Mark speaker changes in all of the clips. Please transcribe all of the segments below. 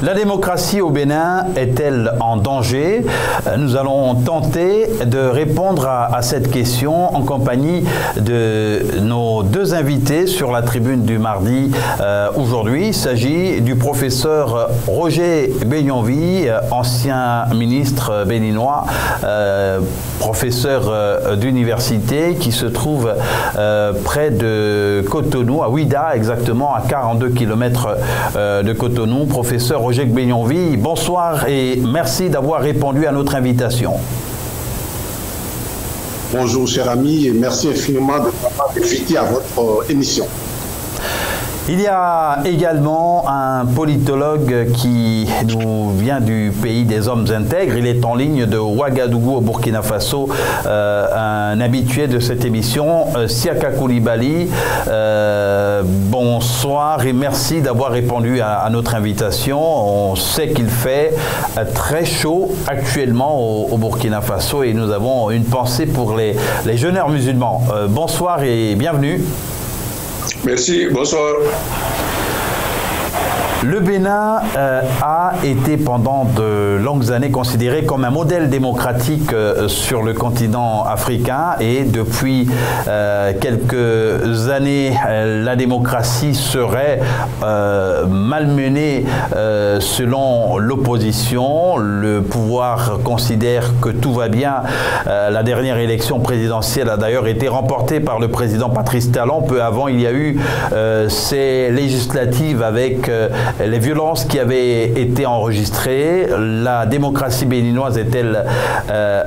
Speaker 1: La démocratie au Bénin est-elle en danger? Nous allons tenter de répondre à cette question en compagnie de nos deux invités sur la tribune du mardi aujourd'hui. Il s'agit du professeur Roger Benyonvi, ancien ministre béninois, professeur d'université qui se trouve près de Cotonou, à Ouida exactement, à 42 km de Cotonou. Professeur Roger Benyonvi, bonsoir et merci d'avoir répondu à notre invitation.
Speaker 2: Bonjour cher ami et merci infiniment de m'avoir invité à votre émission.
Speaker 1: Il y a également un politologue qui nous vient du pays des hommes intègres. Il est en ligne de Ouagadougou au Burkina Faso, un habitué de cette émission, Siaka Koulibaly. Bonsoir et merci d'avoir répondu à notre invitation. On sait qu'il fait très chaud actuellement au Burkina Faso et nous avons une pensée pour les jeûneurs musulmans. Bonsoir et bienvenue.
Speaker 3: Merci, bonsoir.
Speaker 1: Le Bénin a été pendant de longues années considéré comme un modèle démocratique sur le continent africain et depuis quelques années, la démocratie serait malmenée selon l'opposition. Le pouvoir considère que tout va bien. La dernière élection présidentielle a d'ailleurs été remportée par le président Patrice Talon. Peu avant, il y a eu ces législatives avec les violences qui avaient été enregistrées. La démocratie béninoise est-elle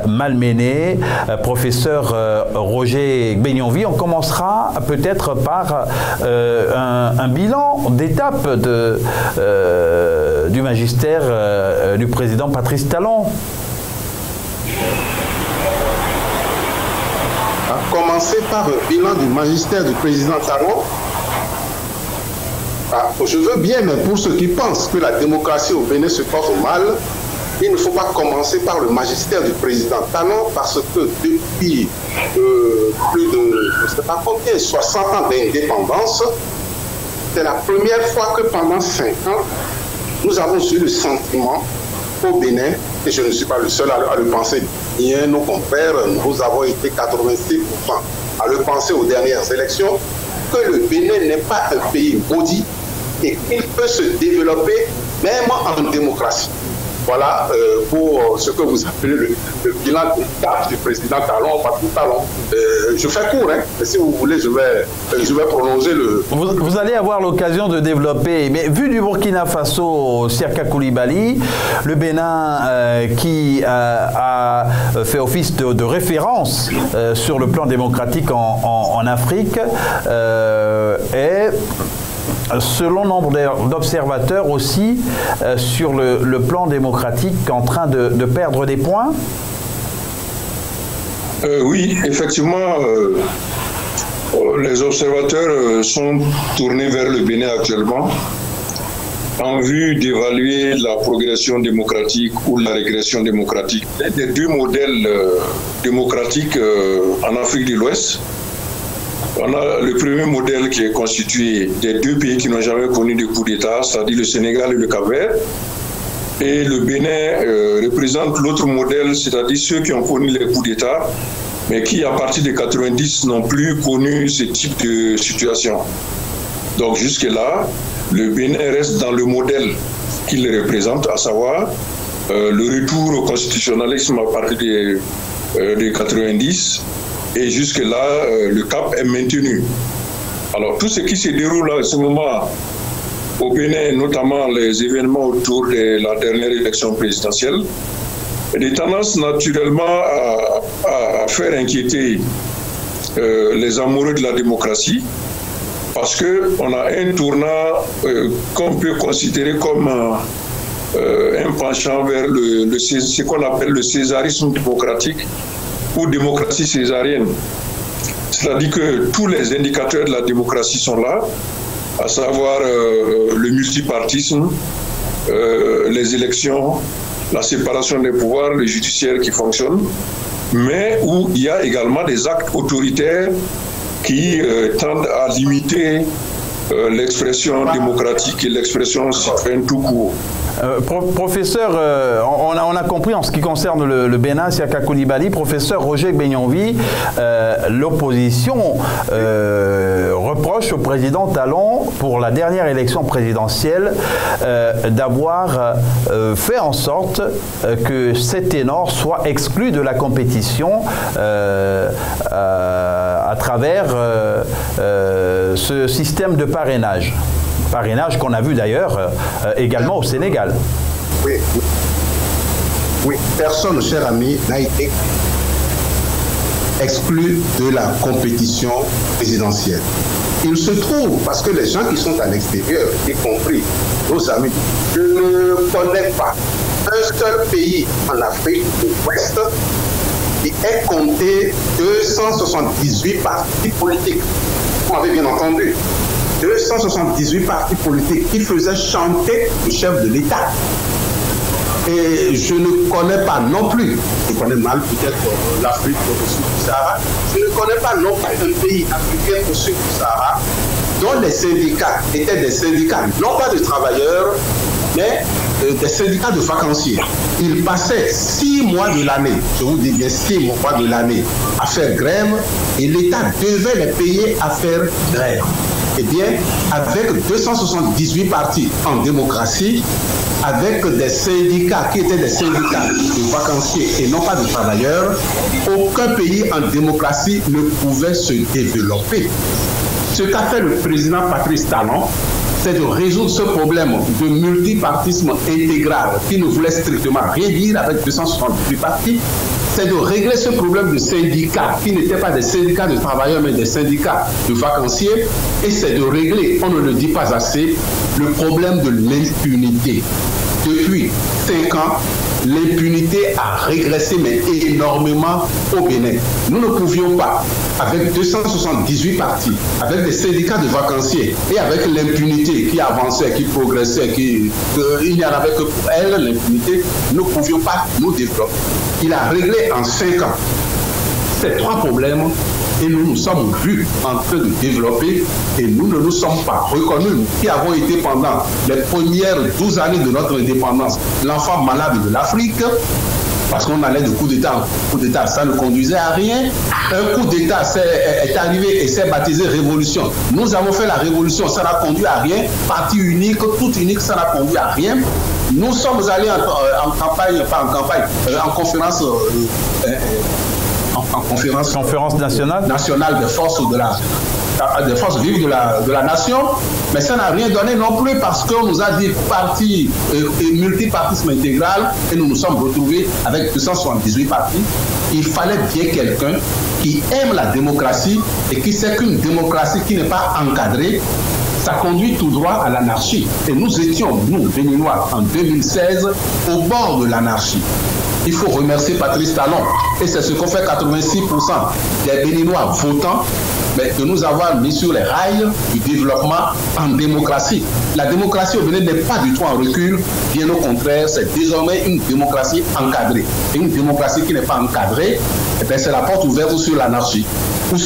Speaker 1: malmenée? Professeur Roger Benyonvi, on commencera peut-être par un bilan d'étape du magistère du président Patrice Talon.
Speaker 2: Commencer par le bilan du magistère du président Talon. Je veux bien, mais pour ceux qui pensent que la démocratie au Bénin se porte mal, il ne faut pas commencer par le magistère du président Talon parce que depuis plus de, je ne sais pas combien, 60 ans d'indépendance, c'est la première fois que pendant 5 ans, nous avons eu le sentiment au Bénin, et je ne suis pas le seul à le penser, bien nos confrères, nous avons été 86% à le penser aux dernières élections, que le Bénin n'est pas un pays maudit et qu'il peut se développer même en démocratie. Voilà pour ce que vous appelez le bilan d'étape du président Talon, Patrice Talon. Je fais court, hein, mais si vous voulez, je vais prolonger le...
Speaker 1: Vous allez avoir l'occasion de développer, mais vu du Burkina Faso, Siaka Koulibaly, le Bénin qui a fait office de référence sur le plan démocratique en Afrique, est... selon nombre d'observateurs aussi, sur le plan démocratique, en train de perdre des points?
Speaker 3: Oui, effectivement, les observateurs sont tournés vers le Bénin actuellement en vue d'évaluer la progression démocratique ou la régression démocratique des deux modèles démocratiques en Afrique de l'Ouest. On a le premier modèle qui est constitué des deux pays qui n'ont jamais connu de coup d'État, c'est-à-dire le Sénégal et le Cap-Vert. Et le Bénin représente l'autre modèle, c'est-à-dire ceux qui ont connu les coups d'État, mais qui, à partir de 90, n'ont plus connu ce type de situation. Donc jusque-là, le Bénin reste dans le modèle qu'il représente, à savoir le retour au constitutionnalisme à partir de 90. Et jusque-là, le cap est maintenu. Alors, tout ce qui se déroule en ce moment au Bénin, notamment les événements autour de la dernière élection présidentielle, est des tendances naturellement à faire inquiéter les amoureux de la démocratie, parce qu'on a un tournant qu'on peut considérer comme un penchant vers ce qu'on appelle le césarisme démocratique, ou démocratie césarienne. C'est-à-dire que tous les indicateurs de la démocratie sont là, à savoir le multipartisme, les élections, la séparation des pouvoirs, le judiciaire qui fonctionne, mais où il y a également des actes autoritaires qui tendent à limiter l'expression démocratique et l'expression citoyenne tout court.
Speaker 1: Professeur, on a compris en ce qui concerne le Bénin, Siaka Coulibaly, professeur Roger Gbenyonvi, l'opposition reproche au président Talon pour la dernière élection présidentielle d'avoir fait en sorte que ces ténors soient exclus de la compétition à travers ce système de parrainage. Parrainage qu'on a vu d'ailleurs également au Sénégal.
Speaker 2: Oui, oui. Oui, personne, cher ami, n'a été exclu de la compétition présidentielle. Il se trouve, parce que les gens qui sont à l'extérieur, y compris nos amis, je ne connais pas un seul pays en Afrique de l'Ouest qui ait compté 278 partis politiques. Vous m'avez bien entendu. 278 partis politiques qui faisaient chanter le chef de l'État. Et je ne connais pas non plus, je connais mal peut-être l'Afrique au sud du Sahara, je ne connais pas non plus un pays africain au sud du Sahara dont les syndicats étaient des syndicats, non pas de travailleurs, mais des syndicats de vacanciers. Ils passaient 6 mois de l'année, je vous dis bien 6 mois de l'année, à faire grève et l'État devait les payer à faire grève. Eh bien, avec 278 partis en démocratie, avec des syndicats qui étaient des syndicats de vacanciers et non pas de travailleurs, aucun pays en démocratie ne pouvait se développer. Ce qu'a fait le président Patrice Talon, c'est de résoudre ce problème de multipartisme intégral qui ne voulait strictement rien dire avec 278 partis. C'est de régler ce problème de syndicats qui n'étaient pas des syndicats de travailleurs mais des syndicats de vacanciers. Et c'est de régler, on ne le dit pas assez, le problème de l'impunité. Depuis 5 ans, l'impunité a régressé mais énormément au Bénin. Nous ne pouvions pas, avec 278 partis, avec des syndicats de vacanciers et avec l'impunité qui avançait, qui progressait, il n'y en avait que pour elle, l'impunité, nous ne pouvions pas nous développer. Il a réglé en 5 ans ces 3 problèmes et nous nous sommes vus en train de développer et nous ne nous sommes pas reconnus, nous qui avons été pendant les premières 12 années de notre indépendance l'enfant malade de l'Afrique, parce qu'on allait de coup d'État en coup d'État, ça ne conduisait à rien. Un coup d'État est arrivé et s'est baptisé révolution. Nous avons fait la révolution, ça n'a conduit à rien. Parti unique, tout unique, ça n'a conduit à rien. Nous sommes allés en campagne, pas en campagne, en conférence...
Speaker 1: conférence nationale
Speaker 2: des forces des forces vives de la nation, mais ça n'a rien donné non plus parce qu'on nous a dit parti et multipartisme intégral et nous nous sommes retrouvés avec 278 partis. Il fallait bien quelqu'un qui aime la démocratie et qui sait qu'une démocratie qui n'est pas encadrée, ça conduit tout droit à l'anarchie. Et nous étions, nous, Béninois, en 2016, au bord de l'anarchie. Il faut remercier Patrice Talon, et c'est ce qu'ont fait 86% des Béninois votants, mais de nous avoir mis sur les rails du développement en démocratie. La démocratie au Bénin n'est pas du tout en recul, bien au contraire, c'est désormais une démocratie encadrée. Et une démocratie qui n'est pas encadrée, eh c'est la porte ouverte sur l'anarchie ou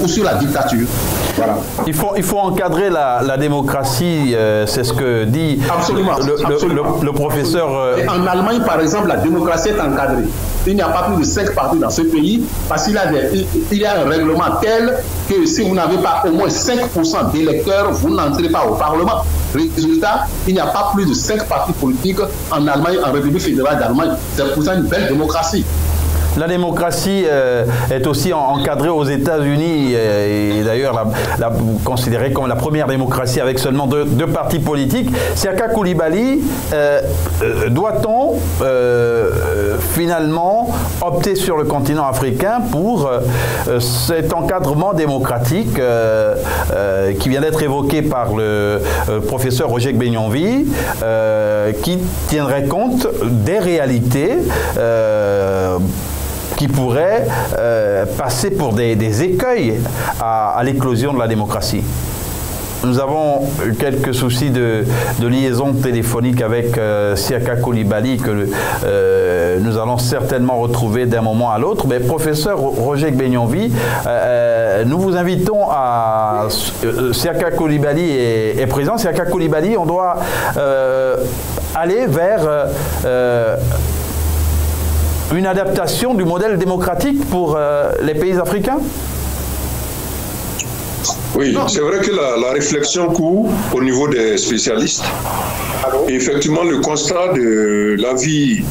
Speaker 2: sur la dictature. Voilà. Il
Speaker 1: faut encadrer la démocratie, c'est ce que dit
Speaker 2: absolument,
Speaker 1: le professeur.
Speaker 2: En Allemagne, par exemple, la démocratie est encadrée. Il n'y a pas plus de 5 partis dans ce pays parce qu'il y a un règlement tel que si vous n'avez pas au moins 5% d'électeurs, vous n'entrez pas au Parlement. Résultat, il n'y a pas plus de 5 partis politiques en Allemagne, en République fédérale d'Allemagne. C'est pourtant une belle démocratie.
Speaker 1: La démocratie est aussi encadrée aux États-Unis et d'ailleurs considérée comme la première démocratie avec seulement deux partis politiques. Siaka Coulibaly, doit-on finalement opter sur le continent africain pour cet encadrement démocratique qui vient d'être évoqué par le professeur Roger Gbenyonvi, qui tiendrait compte des réalités qui pourraient passer pour des écueils à l'éclosion de la démocratie. Nous avons quelques soucis de liaison téléphonique avec Siaka Coulibaly que nous allons certainement retrouver d'un moment à l'autre. Mais professeur Roger Gbenyonvi, nous vous invitons à... Siaka Coulibaly est présent. Siaka Coulibaly, on doit aller vers une adaptation du modèle démocratique pour les pays africains?
Speaker 3: Oui, c'est vrai que la réflexion court au niveau des spécialistes. Et effectivement, le constat de la vie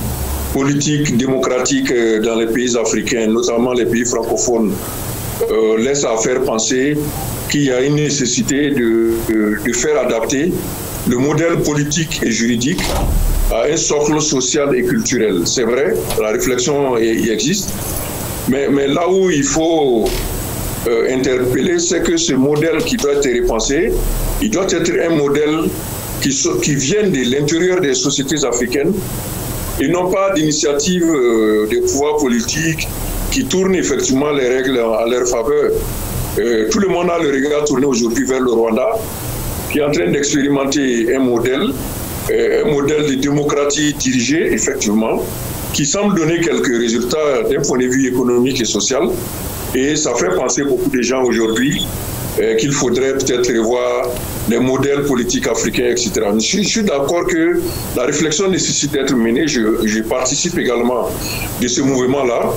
Speaker 3: politique, démocratique dans les pays africains, notamment les pays francophones, laisse à faire penser qu'il y a une nécessité de faire adapter le modèle politique et juridique à un socle social et culturel. C'est vrai, la réflexion y existe, mais là où il faut interpeller, c'est que ce modèle qui doit être repensé, il doit être un modèle qui vient de l'intérieur des sociétés africaines et non pas d'initiatives des pouvoirs politiques qui tournent effectivement les règles à leur faveur. Tout le monde a le regard tourné aujourd'hui vers le Rwanda, qui est en train d'expérimenter un modèle de démocratie dirigée, effectivement, qui semble donner quelques résultats d'un point de vue économique et social. Et ça fait penser beaucoup de gens aujourd'hui qu'il faudrait peut-être revoir les modèles politiques africains, etc. Je suis d'accord que la réflexion nécessite d'être menée. Je participe également de ce mouvement-là.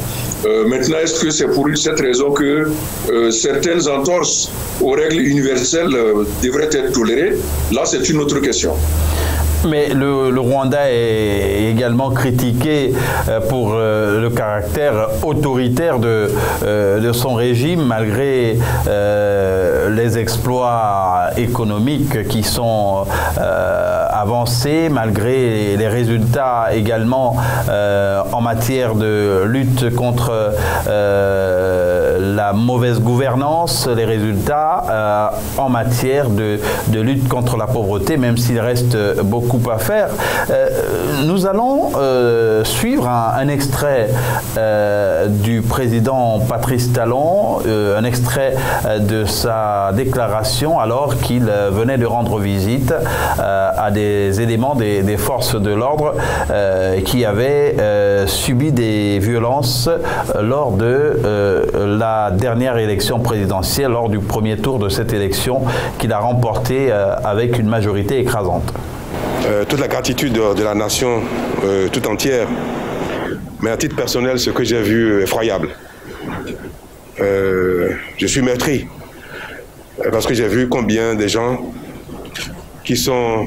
Speaker 3: Maintenant, est-ce que c'est pour cette raison que certaines entorses aux règles universelles devraient être tolérées? Là, c'est une autre question.
Speaker 1: Mais le Rwanda est également critiqué pour le caractère autoritaire de son régime, malgré les exploits économiques qui sont avancés, malgré les résultats également en matière de lutte contre la mauvaise gouvernance, les résultats en matière de lutte contre la pauvreté, même s'il reste beaucoup à faire. Nous allons suivre un extrait du président Patrice Talon, un extrait de sa déclaration alors qu'il venait de rendre visite à des éléments des forces de l'ordre qui avaient subi des violences lors de la dernière élection présidentielle, lors du premier tour de cette élection qu'il a remportée avec une majorité écrasante.
Speaker 4: Toute la gratitude de la nation tout entière, mais à titre personnel, ce que j'ai vu est effroyable. Je suis meurtri parce que j'ai vu combien de gens qui sont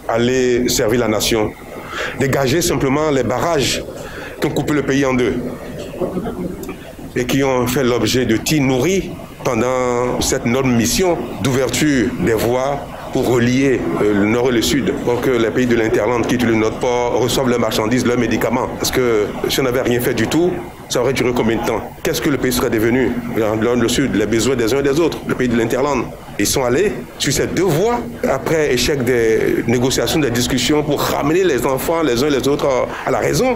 Speaker 4: allés servir la nation, dégager simplement les barrages qui ont coupé le pays en deux et qui ont fait l'objet de tirs nourris pendant cette noble mission d'ouverture des voies pour relier le nord et le sud, pour que les pays de l'Interland qui utilisent notre port reçoivent leurs marchandises, leurs médicaments. Parce que si on n'avait rien fait du tout, ça aurait duré combien de temps? Qu'est-ce que le pays serait devenu? Le sud, les besoins des uns et des autres, le pays de l'Interland. Ils sont allés sur ces deux voies, après échec des négociations, des discussions, pour ramener les enfants les uns et les autres à la raison,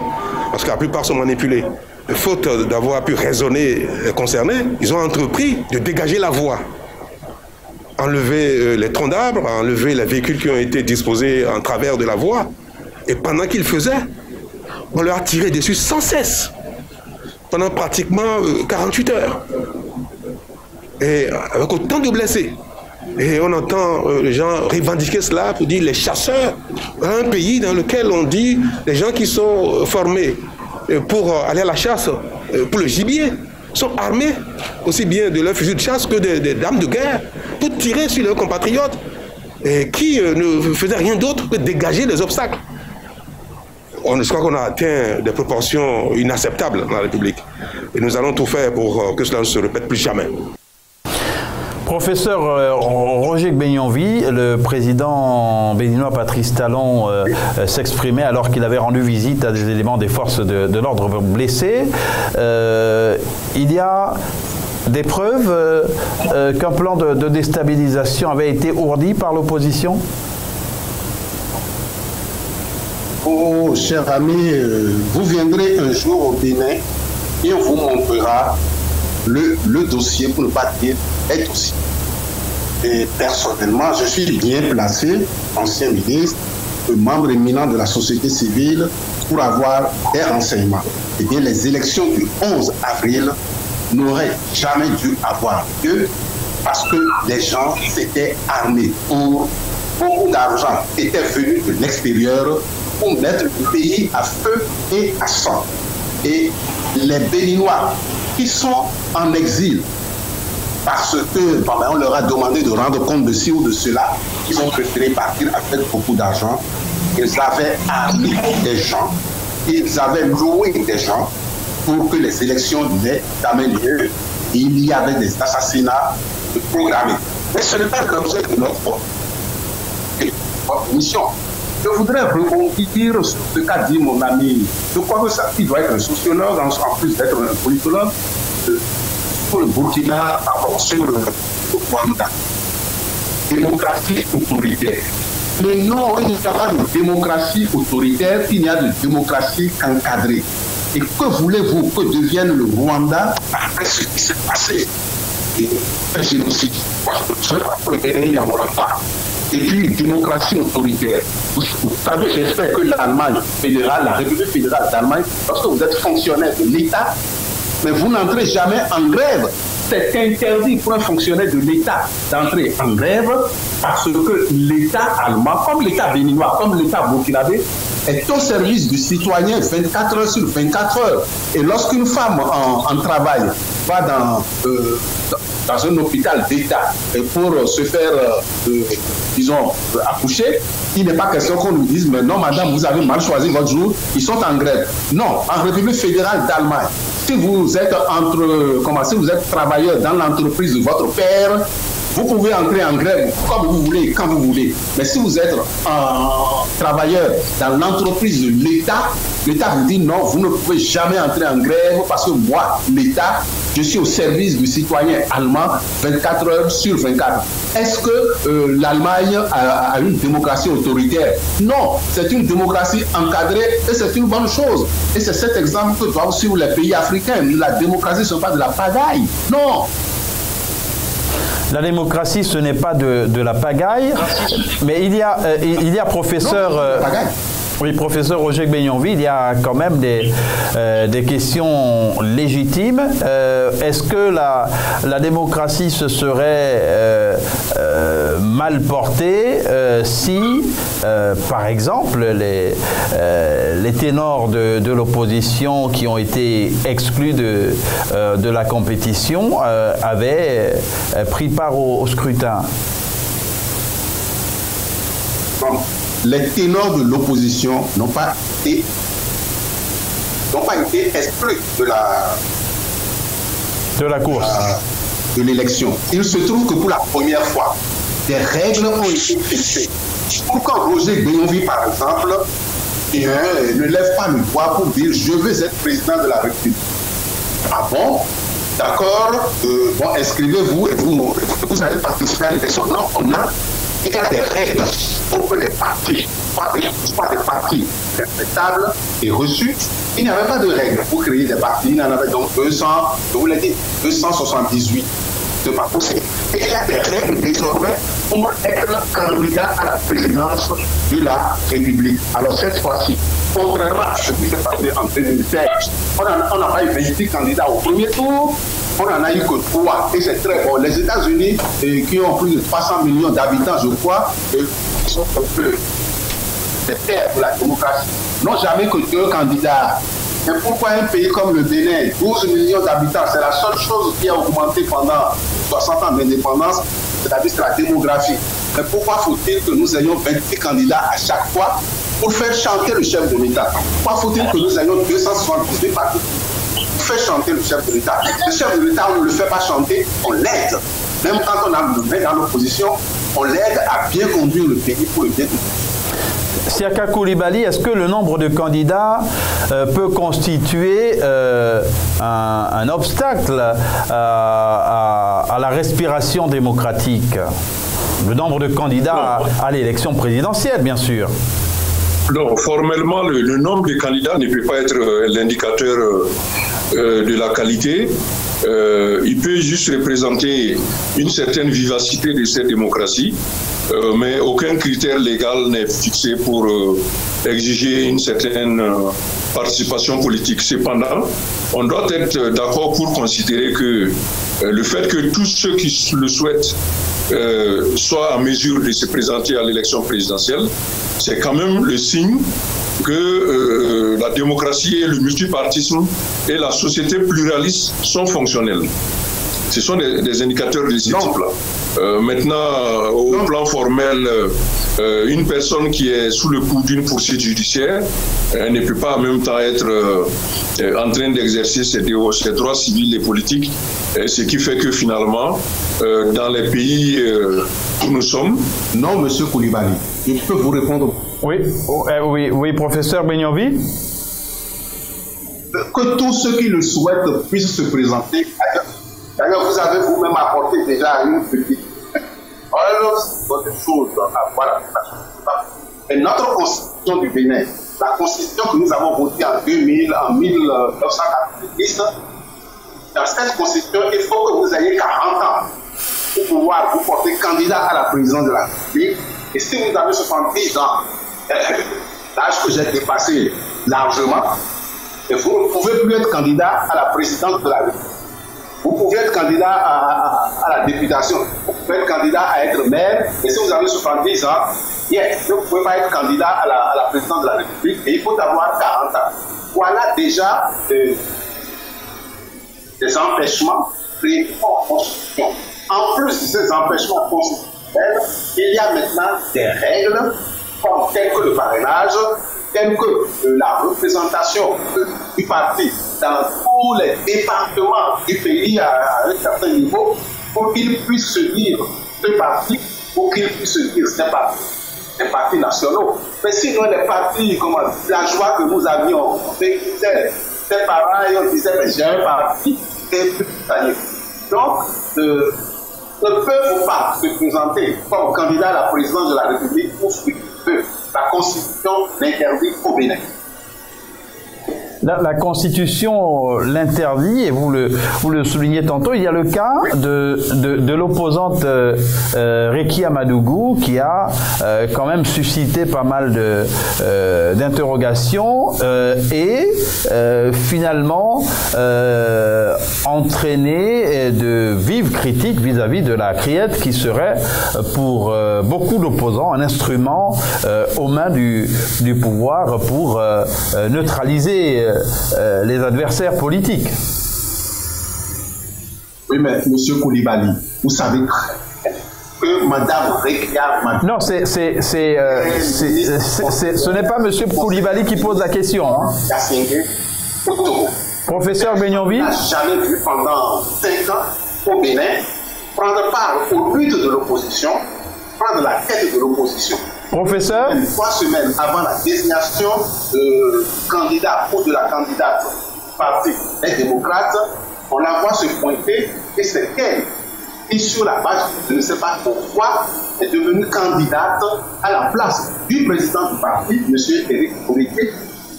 Speaker 4: parce que la plupart sont manipulés. Faute d'avoir pu raisonner les concernés, ils ont entrepris de dégager la voie. Enlever les troncs d'arbres, enlever les véhicules qui ont été disposés en travers de la voie. Et pendant qu'ils faisaient, on leur a tiré dessus sans cesse, pendant pratiquement 48 heures. Et avec autant de blessés. Et on entend les gens revendiquer cela pour dire les chasseurs, un pays dans lequel on dit les gens qui sont formés pour aller à la chasse, pour le gibier, sont armés aussi bien de leurs fusils de chasse que des armes de guerre pour tirer sur leurs compatriotes qui ne faisaient rien d'autre que dégager les obstacles. Je crois qu'on a atteint des proportions inacceptables dans la République. Et nous allons tout faire pour que cela ne se répète plus jamais.
Speaker 1: Professeur Roger Gbenionvi, le président béninois Patrice Talon s'exprimait alors qu'il avait rendu visite à des éléments des forces de l'ordre blessés. Il y a des preuves qu'un plan de déstabilisation avait été ourdi par l'opposition?
Speaker 2: Oh, cher ami, vous viendrez un jour au Bénin et on vous montrera le dossier, pour ne pas dire les dossiers. Et personnellement, je suis bien placé, ancien ministre, membre éminent de la société civile, pour avoir des renseignements. Eh bien, les élections du 11 avril n'auraient jamais dû avoir lieu parce que les gens s'étaient armés pour beaucoup d'argent était venu de l'extérieur pour mettre le pays à feu et à sang. Et les Béninois qui sont en exil, parce que on leur a demandé de rendre compte de ci ou de cela, ils ont préféré partir avec beaucoup d'argent. Ils avaient armé des gens, ils avaient loué des gens pour que les élections n'aient jamais lieu. Il y avait des assassinats programmés. Mais ce n'est pas l'objet de notre mission. Je voudrais rebondir sur ce qu'a dit mon ami. Je crois que ça, il doit être un sociologue, en plus d'être un politologue, pour le Burkina, sur le Rwanda. Démocratie autoritaire. Mais non, il n'y a pas de démocratie autoritaire, il n'y a de démocratie qu'encadrée. Et que voulez-vous que devienne le Rwanda après ce qui s'est passé? Et un génocide. Et puis, démocratie autoritaire. Vous savez, j'espère que l'Allemagne fédérale, la République fédérale d'Allemagne, lorsque vous êtes fonctionnaire de l'État, mais vous n'entrez jamais en grève. C'est interdit pour un fonctionnaire de l'État d'entrer en grève parce que l'État allemand, comme l'État béninois, comme l'État burkinabé, est au service du citoyen 24 heures sur 24 heures. Et lorsqu'une femme en travail va dans un hôpital d'État pour se faire, disons, accoucher, il n'est pas question qu'on nous dise, mais non, madame, vous avez mal choisi votre jour, ils sont en grève. Non, en République fédérale d'Allemagne, si vous êtes si vous êtes travailleur dans l'entreprise de votre père, vous pouvez entrer en grève comme vous voulez, quand vous voulez. Mais si vous êtes travailleur dans l'entreprise de l'État, l'État vous dit non, vous ne pouvez jamais entrer en grève parce que moi, l'État, je suis au service du citoyen allemand 24 heures sur 24. Est-ce que l'Allemagne a une démocratie autoritaire? Non, c'est une démocratie encadrée et c'est une bonne chose. Et c'est cet exemple que doivent suivre les pays africains. La démocratie, ce n'est pas de la pagaille. Non.
Speaker 1: La démocratie, ce n'est pas de la pagaille, mais il y a professeur... Oui, professeur Roger Gbenyonville, il y a quand même des questions légitimes. Est-ce que la démocratie se serait mal portée si, par exemple, les ténors de l'opposition qui ont été exclus de la compétition avaient pris part au scrutin?
Speaker 2: Les ténors de l'opposition n'ont pas été exclus
Speaker 1: de la course,
Speaker 2: de l'élection. Il se trouve que pour la première fois, des règles ont été fixées. Pourquoi Roger Gbenyonville, par exemple, ne lève pas le doigt pour dire « je veux être président de la République ». Ah bon? D'accord, bon, inscrivez-vous et vous allez participer à l'élection. Non, il y a des règles pour que les partis, pas des partis respectables et reçus. Il n'y avait pas de règles pour créer des partis. Il y en avait donc 200, je vous l'ai dit, 278. Ce n'est pas possible. Et il y a des règles désormais pour être candidat à la présidence de la République. Alors cette fois-ci, contrairement à ce qui s'est passé en 2016, on n'a pas eu 28 candidats au premier tour. On n'en a eu que 3 et c'est très bon. Les États-Unis, qui ont plus de 300 millions d'habitants, je crois, qui sont un peu des terres pour la démocratie, n'ont jamais que 2 candidats. Mais pourquoi un pays comme le Bénin, 12 millions d'habitants, c'est la seule chose qui a augmenté pendant 60 ans d'indépendance, c'est-à-dire la démographie. Mais pourquoi faut-il que nous ayons 28 candidats à chaque fois pour faire chanter le chef de l'État? Pourquoi faut-il que nous ayons 278 partis fait chanter le chef de l'État? Le chef de l'État, on ne le fait pas chanter, on l'aide. Même quand on a le met dans l'opposition, on l'aide à bien conduire le pays pour le bien.
Speaker 1: Siaka Coulibaly, est-ce que le nombre de candidats peut constituer un obstacle à la respiration démocratique? Le nombre de candidats à l'élection présidentielle, bien sûr.
Speaker 3: Non, formellement, le nombre de candidats ne peut pas être l'indicateur de la qualité. il peut juste représenter une certaine vivacité de cette démocratie, mais aucun critère légal n'est fixé pour exiger une certaine participation politique. Cependant, on doit être d'accord pour considérer que le fait que tous ceux qui le souhaitent soient en mesure de se présenter à l'élection présidentielle, c'est quand même le signe que la démocratie et le multipartisme et la société pluraliste sont fonctionnels. Ce sont des indicateurs de ce type-là. Maintenant, au plan formel, une personne qui est sous le coup d'une poursuite judiciaire ne peut pas en même temps être en train d'exercer ses droits civils et politiques, ce qui fait que finalement, dans les pays où nous sommes...
Speaker 2: Non, monsieur Koulibaly, je peux vous répondre.
Speaker 1: Oui, professeur Benyovi.
Speaker 2: Que tous ceux qui le souhaitent puissent se présenter. D'ailleurs, vous avez vous-même apporté déjà une petite chose à voir. Et notre constitution du Bénin, la constitution que nous avons votée en 1990, dans cette constitution, il faut que vous ayez 40 ans pour pouvoir vous porter candidat à la présidence de la République. Et si vous avez 70 ans, l'âge que j'ai dépassé largement, et vous ne pouvez plus être candidat à la présidence de la République. Vous pouvez être candidat à la députation, vous pouvez être candidat à être maire, et si vous avez 70 ans, vous ne pouvez pas être candidat à la présidence de la République, et il faut avoir 40 ans. Voilà déjà des empêchements créés en Constitution. En plus de ces empêchements constitutionnels, il y a maintenant des règles telles que le parrainage, telles que la représentation du parti dans tous les départements du pays à un certain niveau, pour qu'il puisse se dire ce parti, pour qu'il puisse se dire ces partis nationaux. Mais sinon, les partis, comme la joie que nous avions, c'est pareil, on disait, mais j'ai un parti, et plus ça y est. Donc, ne peuvent pas se présenter comme candidat à la présidence de la République pour ce que la Constitution l'interdit au Bénin.
Speaker 1: La Constitution l'interdit, et vous le soulignez tantôt. Il y a le cas de l'opposante Rekia Madougou, qui a quand même suscité pas mal d'interrogations et finalement entraîné de vives critiques vis-à-vis de la CRIET, qui serait pour beaucoup d'opposants un instrument aux mains du pouvoir pour neutraliser les adversaires politiques.
Speaker 2: Oui, mais M. Koulibaly, vous savez que Mme Rekia Madougou...
Speaker 1: Non, ce n'est pas M. Koulibaly qui pose la question. Hein. Professeur Benyovi.
Speaker 2: On n'a jamais vu pendant 5 ans au Bénin prendre part aux luttes de l'opposition, prendre la tête de l'opposition.
Speaker 1: Professeur.
Speaker 2: 3 semaines avant la désignation de candidat ou de la candidate parti des démocrates, on la voit se pointer et c'est elle qui, sur la base, je ne sais pas pourquoi, est devenue candidate à la place du président du parti, M. Éric Ourité,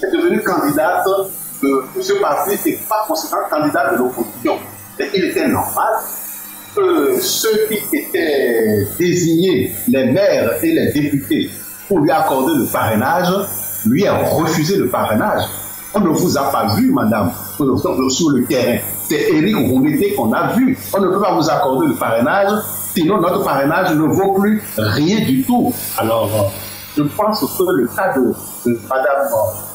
Speaker 2: est devenue candidate de ce parti et pas conséquent candidat de l'opposition. Et il était normal que ceux qui étaient désignés, les maires et les députés, pour lui accorder le parrainage, lui a refusé le parrainage. On ne vous a pas vu, madame, sur le terrain. C'est Éric Ourité qu'on a vu. On ne peut pas vous accorder le parrainage, sinon notre parrainage ne vaut plus rien du tout. Alors, je pense que le cas de madame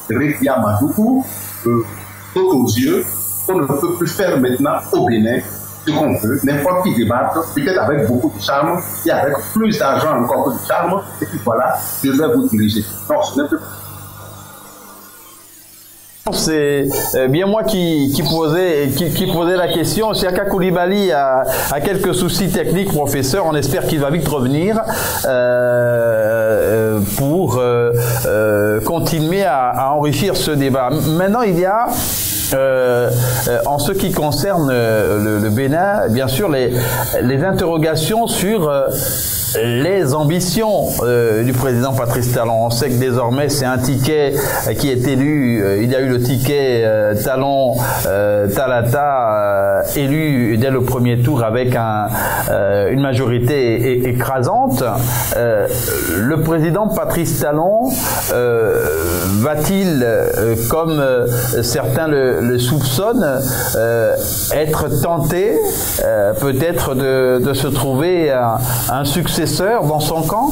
Speaker 2: Rekia Madougou saute aux yeux. On ne peut plus faire maintenant au Bénin ce qu'on veut, n'importe qui débatte, peut-être avec beaucoup de charme et avec plus d'argent encore que de charme, et puis voilà, je vais vous diriger. Non, ce n'est plus.
Speaker 1: C'est bien moi qui posais la question. Siaka Koulibaly a quelques soucis techniques, professeur. On espère qu'il va vite revenir pour continuer à enrichir ce débat. Maintenant, il y a en ce qui concerne le Bénin, bien sûr, les interrogations sur les ambitions du président Patrice Talon. On sait que désormais c'est un ticket qui est élu, il y a eu le ticket Talon Talata élu dès le premier tour avec une majorité écrasante. Le président Patrice Talon va-t-il, comme certains le soupçonnent, être tenté peut-être de se trouver un successeur dans son camp?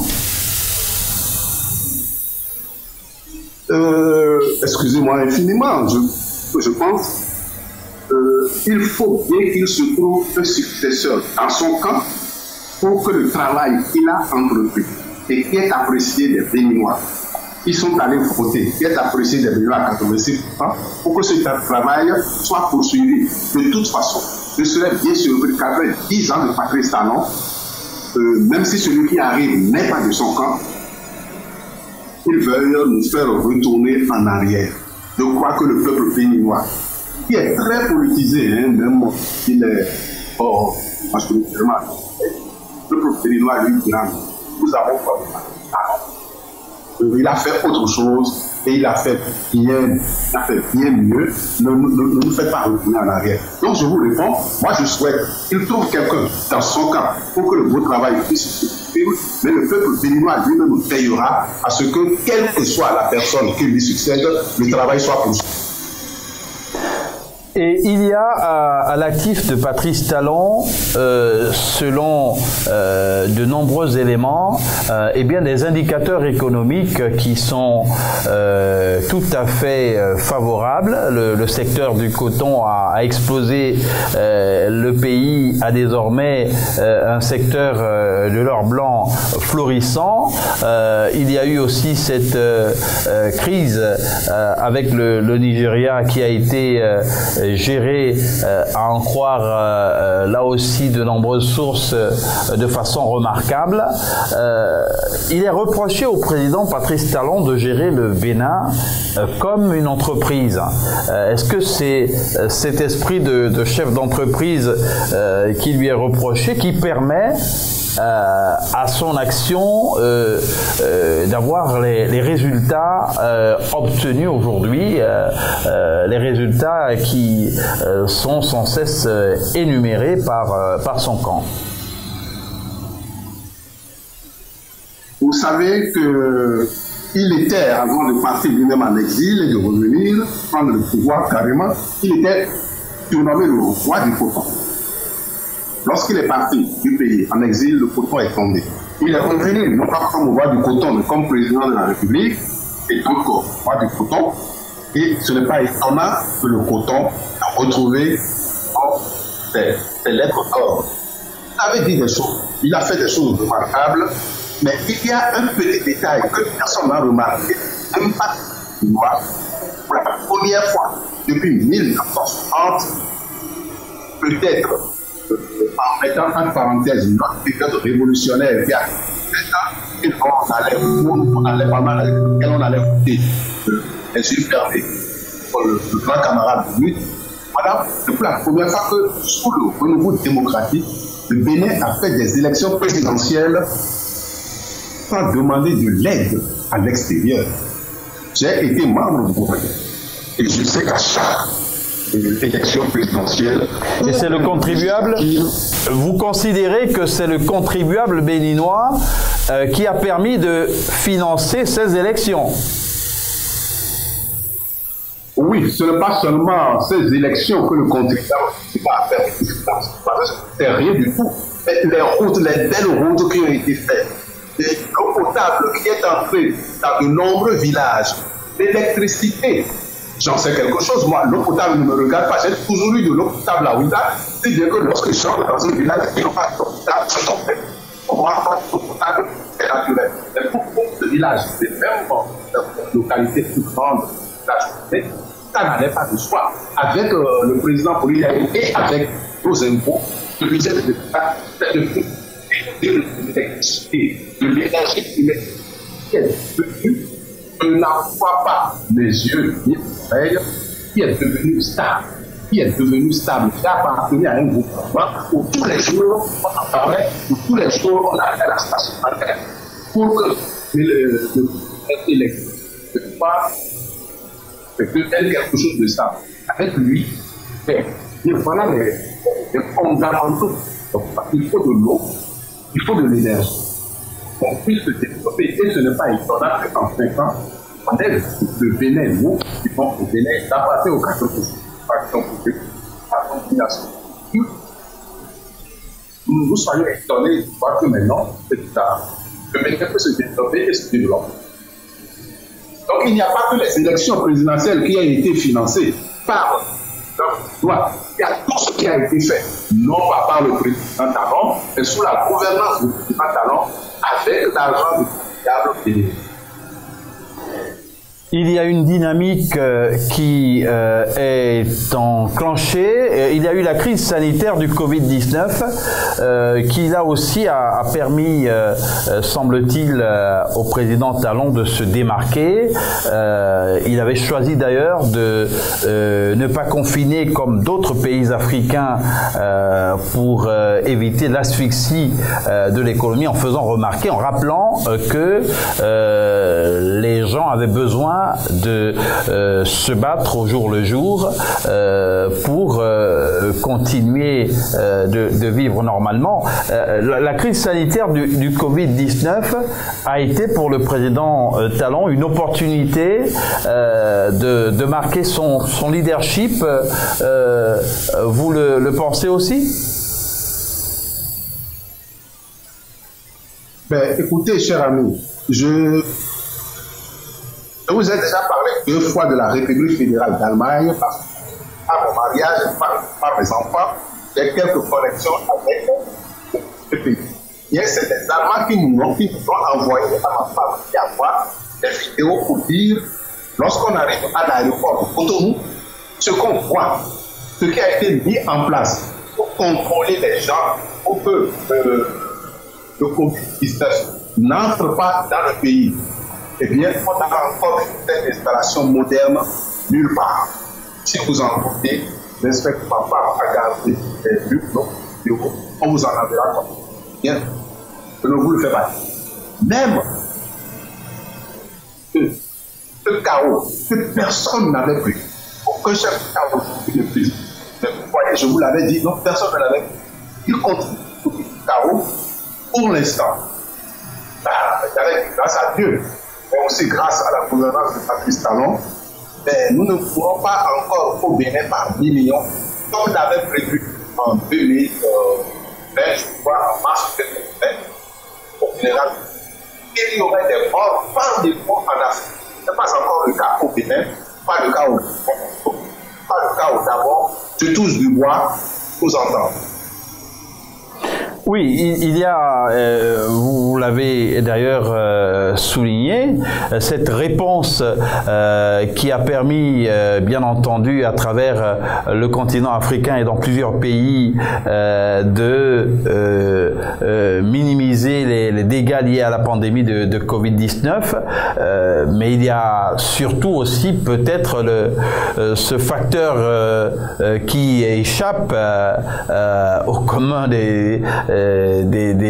Speaker 2: Excusez-moi infiniment, je pense qu'il faut bien qu'il se trouve un successeur dans son camp pour que le travail qu'il a entrepris et qui est apprécié des Béninois, qui sont allés voter, qui est apprécié des Béninois à 86%, pour que ce travail soit poursuivi. De toute façon, je serais bien sûr qu'après 10 ans de Patrice Talon, même si celui qui arrive n'est pas de son camp, il veuille nous faire retourner en arrière. Je crois que le peuple béninois, qui est très politisé, même s'il est majoritairement, le peuple béninois lui dira, nous avons pas il a fait autre chose et il a fait bien mieux. Ne nous faites pas retourner en arrière. Donc je vous réponds, moi je souhaite qu'il trouve quelqu'un dans son camp pour que le beau travail puisse se suivre, mais le peuple béninois lui-même veillera à ce que, quelle que soit la personne qui lui succède, le travail soit poursuivi.
Speaker 1: Et il y a à l'actif de Patrice Talon, selon de nombreux éléments, eh bien des indicateurs économiques qui sont tout à fait favorables. Le secteur du coton a explosé. Le pays a désormais un secteur de l'or blanc florissant. Il y a eu aussi cette crise avec le Nigeria qui a été géré, à en croire là aussi de nombreuses sources de façon remarquable. Il est reproché au président Patrice Talon de gérer le Bénin comme une entreprise. Est-ce que c'est cet esprit de chef d'entreprise qui lui est reproché qui permet à son action d'avoir les résultats obtenus aujourd'hui, les résultats qui sont sans cesse énumérés par son camp?
Speaker 2: Vous savez qu'il était, avant de partir lui-même en exil et de revenir prendre le pouvoir carrément, il était surnommé le roi du coton. Lorsqu'il est parti du pays en exil, le coton est tombé. Il est revenu, non pas comme roi du coton, mais comme président de la République, et donc roi du coton. Et ce n'est pas étonnant que le coton a retrouvé ses lettres d'or. Il avait dit des choses, il a fait des choses remarquables, mais il y a un petit détail que personne n'a remarqué, même pas pour la première fois depuis 1960, peut-être en mettant en parenthèse notre période révolutionnaire qui a on allait pas mal, on allait voter les superbés pour le grand camarade de lutte. Voilà, c'est pour la première fois que sous le renouveau démocratique, le Bénin a fait des élections présidentielles sans demander de l'aide à l'extérieur. J'ai été membre du gouvernement et je sais qu'à chaque élection présidentielle...
Speaker 1: Et c'est le contribuable? Vous considérez que c'est le contribuable béninois qui a permis de financer ces élections?
Speaker 2: Oui, ce n'est pas seulement ces élections que le contribuable va faire. C'est rien du tout. Les routes, les belles routes qui ont été faites, l'eau potable qui est entrée dans de nombreux villages, l'électricité. J'en sais quelque chose, moi, l'eau potable ne me regarde pas. J'ai toujours eu de l'eau potable à Ouida. C'est-à-dire que lorsque je suis dans un village, il n'y a pas d'eau potable, je tombe. On ne voit pas d'eau potable, c'est naturel. Mais pour beaucoup de villages, c'est même localité plus grande, ça n'allait pas de soi. Avec le président Poly et avec nos impôts, le budget de l'État, c'est de l'énergie qui est devenue, je n'en vois pas mes yeux ni mes oreilles, qui est devenue stable. qui est devenu stable, qui appartenait à un gouvernement où tous les jours on en parlait, où tous les jours on allait à la station bancaire pour que le électeur ne pas quelque chose de stable. Avec lui, voilà les fondamentaux. Donc, il faut de l'eau, il faut de l'énergie. On puisse se développer, et ce n'est pas étonnant qu'en 5 ans, on ait le Bénin, nous, qui vont au Bénin, d'appartenir aux 4 nous soyons étonnés de voir que maintenant, le Bénin peut se développer et se développer. Donc il n'y a pas que les élections présidentielles qui ont été financées par loi. Il y a tout ce qui a été fait, non pas par le président Talon, mais sous la gouvernance du président Talon, avec l'argent du diable et
Speaker 1: il y a une dynamique qui est enclenchée. Il y a eu la crise sanitaire du Covid-19 qui là aussi a permis, semble-t-il, au président Talon de se démarquer. Il avait choisi d'ailleurs de ne pas confiner comme d'autres pays africains pour éviter l'asphyxie de l'économie, en faisant remarquer, en rappelant que les gens avaient besoin de se battre au jour le jour pour continuer de vivre normalement. La crise sanitaire du Covid-19 a été pour le président Talon une opportunité de marquer son leadership. Vous le pensez aussi?
Speaker 2: Ben, écoutez, cher ami, je vous ai déjà parlé 2 fois de la République fédérale d'Allemagne parce qu'à mon mariage, par mes enfants, j'ai quelques connexions avec ce pays. Et c'est des Allemands qui nous ont envoyé à ma femme et à moi des vidéos pour dire, lorsqu'on arrive à l'aéroport de Cotonou, ce qu'on voit, ce qui a été mis en place pour contrôler les gens, pour que le Covid-19 n'entre pas dans le pays. Eh bien, on n'a encore une installation moderne nulle part. Si vous en doutez, j'espère que papa a gardé les bureaux, on vous en enverra comme bien. Je ne vous le fais pas. Même ce chaos que personne n'avait pris, aucun chef de chaos ne pris. Vous voyez, je vous l'avais dit, donc personne ne l'avait pris. Il continue ce chaos pour l'instant. Grâce à Dieu, mais aussi grâce à la gouvernance de Patrice Talon, nous ne pourrons pas encore au Bénin par millions, comme l'avait prévu en 2020, je crois, en mars 2020, au général. Il y aurait des morts par des fois en Afrique. Ce n'est pas encore le cas au Bénin, pas le cas au Gabon. Je touche du bois, vous entendez.
Speaker 1: Oui, il y a, vous l'avez d'ailleurs souligné, cette réponse qui a permis, bien entendu, à travers le continent africain et dans plusieurs pays, de minimiser les dégâts liés à la pandémie de Covid-19. Mais il y a surtout aussi peut-être ce facteur qui échappe au commun des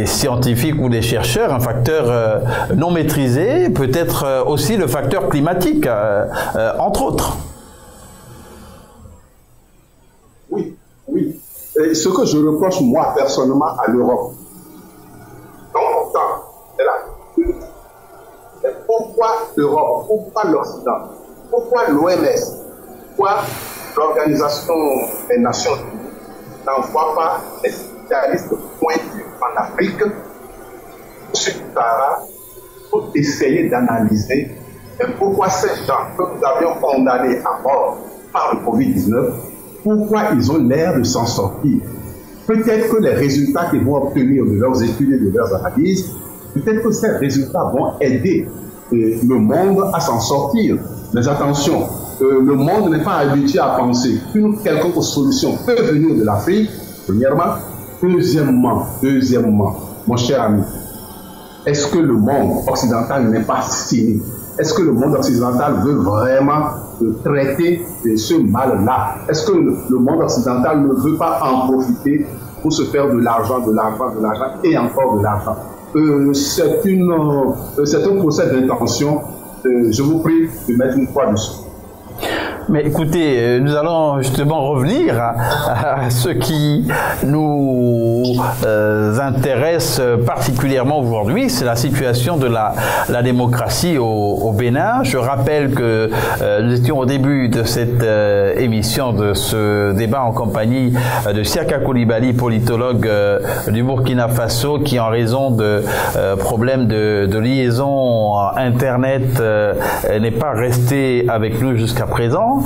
Speaker 1: scientifiques ou des chercheurs, un facteur non maîtrisé, peut-être aussi le facteur climatique, entre autres.
Speaker 2: Oui. Et ce que je reproche moi personnellement à l'Europe, c'est là. Pourquoi l'Europe, pourquoi l'Occident, pourquoi l'OMS, pourquoi l'Organisation des Nations Unies n'envoie pas les spécialistes pointus en Afrique sur le Sahara pour essayer d'analyser pourquoi ces gens que nous avions condamnés à mort par le Covid-19, pourquoi ils ont l'air de s'en sortir. Peut-être que les résultats qu'ils vont obtenir de leurs études et de leurs analyses, peut-être que ces résultats vont aider le monde à s'en sortir. Mais attention, le monde n'est pas habitué à penser qu'une quelconque solution peut venir de l'Afrique, premièrement. Deuxièmement, mon cher ami, est-ce que le monde occidental n'est pas cynique? Est-ce que le monde occidental veut vraiment de traiter ce mal-là. Est-ce que le monde occidental ne veut pas en profiter pour se faire de l'argent et encore de l'argent? C'est un procès d'intention. Je vous prie de mettre une croix dessus.
Speaker 1: Mais écoutez, nous allons justement revenir à ce qui nous intéresse particulièrement aujourd'hui, c'est la situation de la démocratie au Bénin. Je rappelle que nous étions au début de cette émission, de ce débat en compagnie de Siaka Coulibaly, politologue du Burkina Faso, qui en raison de problèmes de liaison Internet n'est pas resté avec nous jusqu'à présent.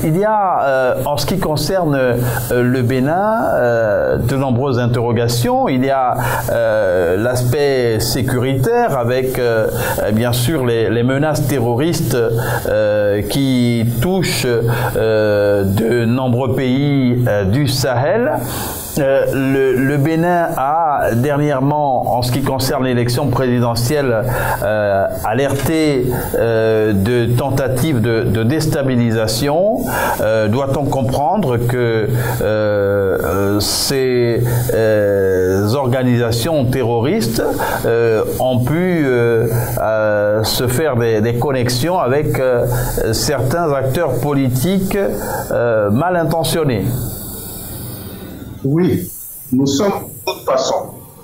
Speaker 1: Il y a, en ce qui concerne le Bénin, de nombreuses interrogations. Il y a l'aspect sécuritaire avec, bien sûr, les menaces terroristes qui touchent de nombreux pays du Sahel. Le Bénin a dernièrement, en ce qui concerne l'élection présidentielle, alerté de tentatives de déstabilisation. Doit-on comprendre que ces organisations terroristes ont pu se faire des connexions avec certains acteurs politiques mal intentionnés?
Speaker 2: Oui, nous sommes de toute façon,